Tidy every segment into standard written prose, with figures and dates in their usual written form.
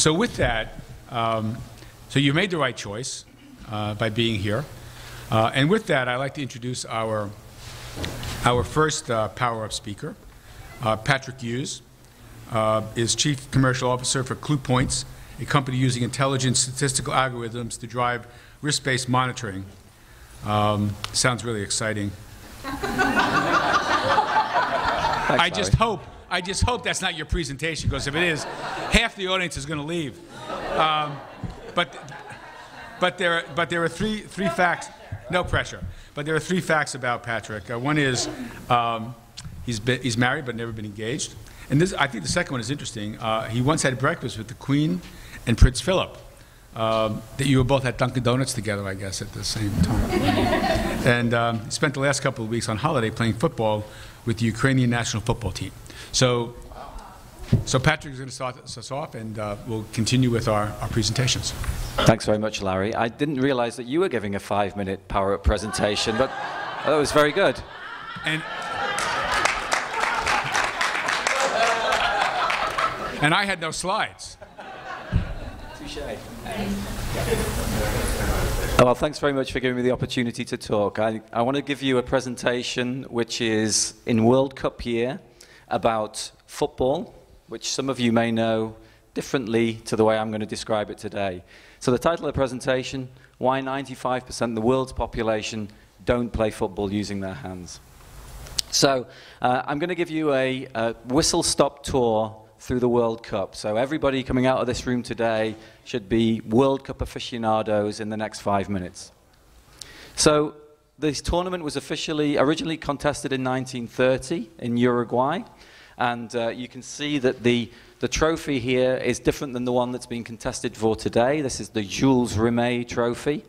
So with that, so you made the right choice by being here. And with that, I'd like to introduce our first Power Up speaker. Patrick Hughes is Chief Commercial Officer for CluePoints, a company using intelligent statistical algorithms to drive risk-based monitoring. Sounds really exciting. Thanks, I just hope that's not your presentation, because if it is, half the audience is going to leave. But there are three facts. No pressure. But there are three facts about Patrick. One is he's married but never been engaged. And this, I think the second one is interesting. He once had breakfast with the Queen and Prince Philip. That you were both at Dunkin' Donuts together, I guess, at the same time. And he spent the last couple of weeks on holiday playing football with the Ukrainian national football team. So Patrick is going to start us off, and we'll continue with our presentations. Thanks very much, Larry. I didn't realize that you were giving a 5-minute Power Up presentation, but that was very good. And I had no slides. Touché. Well, thanks very much for giving me the opportunity to talk. I want to give you a presentation which is in World Cup year about football, which some of you may know differently to the way I'm going to describe it today. So the title of the presentation, Why 95% of the world's population don't play football using their hands. So I'm going to give you a whistle-stop tour through the World Cup. So everybody coming out of this room today should be World Cup aficionados in the next 5 minutes. So this tournament was originally contested in 1930 in Uruguay. And you can see that the trophy here is different than the one that's being contested for today. This is the Jules Rimet trophy.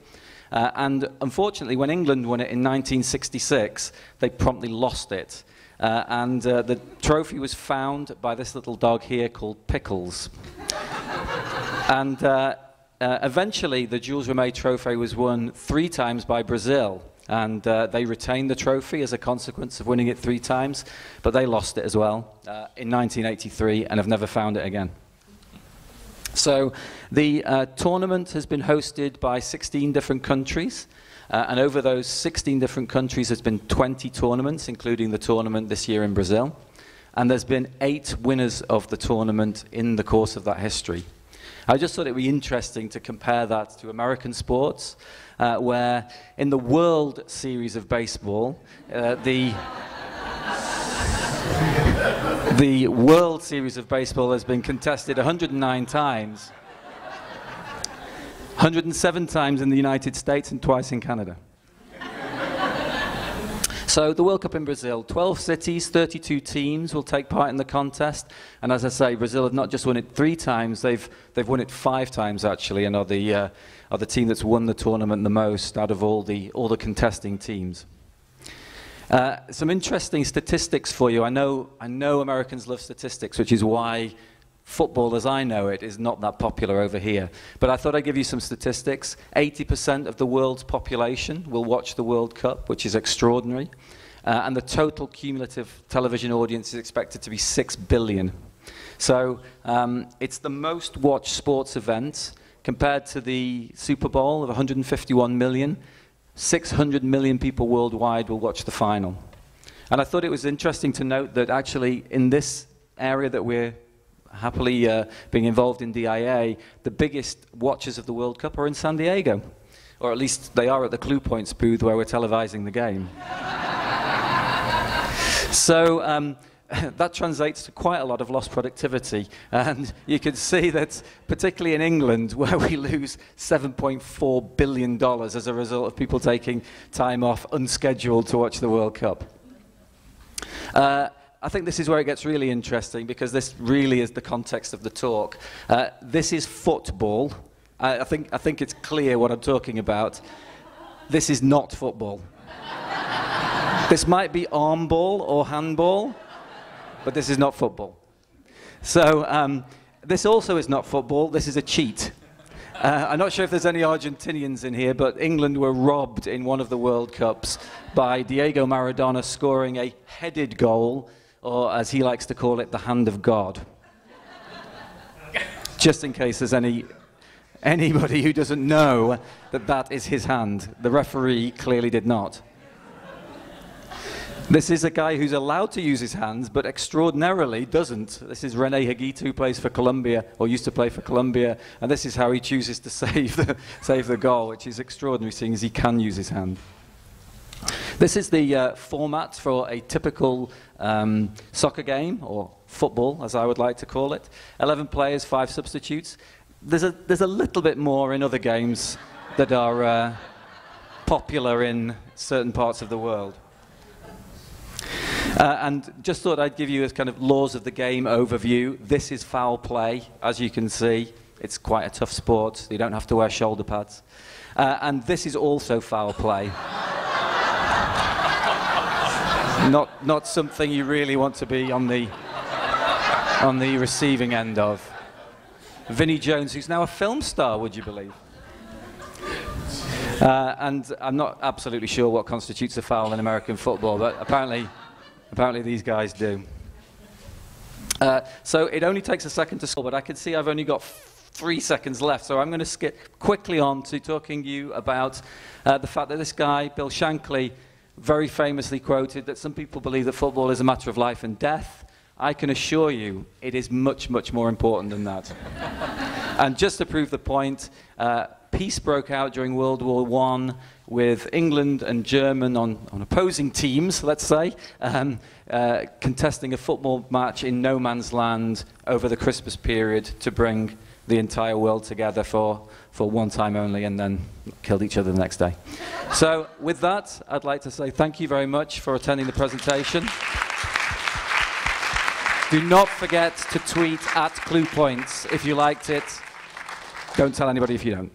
And unfortunately, when England won it in 1966, they promptly lost it. And the trophy was found by this little dog here called Pickles. And eventually, the Jules Rimet trophy was won 3 times by Brazil. And they retained the trophy as a consequence of winning it 3 times, but they lost it as well in 1983 and have never found it again. So the tournament has been hosted by 16 different countries. And over those 16 different countries, there's been 20 tournaments, including the tournament this year in Brazil. And there's been 8 winners of the tournament in the course of that history. I just thought it would be interesting to compare that to American sports, where in the World Series of Baseball, the World Series of Baseball has been contested 109 times. 107 times in the United States and twice in Canada. So the World Cup in Brazil, 12 cities, 32 teams will take part in the contest. And as I say, Brazil have not just won it 3 times, they've won it 5 times actually, and are the team that's won the tournament the most out of all the contesting teams. Some interesting statistics for you. I know Americans love statistics, which is why football, as I know it, is not that popular over here. But I thought I'd give you some statistics. 80% of the world's population will watch the World Cup, which is extraordinary. And the total cumulative television audience is expected to be 6 billion. So it's the most watched sports event compared to the Super Bowl of 151 million. 600 million people worldwide will watch the final. And I thought it was interesting to note that actually in this area that we're happily being involved in DIA, the biggest watchers of the World Cup are in San Diego. Or at least they are at the CluePoints booth where we're televising the game. So that translates to quite a lot of lost productivity. And you can see that, particularly in England, where we lose $7.4 billion as a result of people taking time off unscheduled to watch the World Cup. I think this is where it gets really interesting, because this really is the context of the talk. This is football. I think it's clear what I'm talking about. This is not football. This might be arm ball or handball, but this is not football. So this also is not football. This is a cheat. I'm not sure if there's any Argentinians in here, but England were robbed in one of the World Cups by Diego Maradona scoring a headed goal, or as he likes to call it, the hand of God. just in case there's anybody who doesn't know that that is his hand. The referee clearly did not. This is a guy who's allowed to use his hands, but extraordinarily doesn't. This is René Higuita, who plays for Colombia, or used to play for Colombia, and this is how he chooses to save the goal, which is extraordinary, seeing as he can use his hand. This is the format for a typical soccer game, or football, as I would like to call it. 11 players, 5 substitutes. There's a little bit more in other games that are popular in certain parts of the world. And just thought I'd give you a kind of laws of the game overview. This is foul play, as you can see. It's quite a tough sport. You don't have to wear shoulder pads. And this is also foul play. Not something you really want to be on the receiving end of. Vinnie Jones, who's now a film star, would you believe? And I'm not absolutely sure what constitutes a foul in American football, but apparently these guys do. So it only takes a second to score, but I can see I've only got 3 seconds left, so I'm going to skip quickly on to talking to you about the fact that this guy, Bill Shankly, very famously quoted that some people believe that football is a matter of life and death. I can assure you it is much, much more important than that. And just to prove the point, peace broke out during World War I with England and German on opposing teams, let's say, contesting a football match in no man's land over the Christmas period to bring the entire world together for one time only, and then killed each other the next day. So with that, I'd like to say thank you very much for attending the presentation. Do not forget to tweet at CluePoints if you liked it. Don't tell anybody if you don't.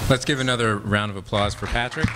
Let's give another round of applause for Patrick.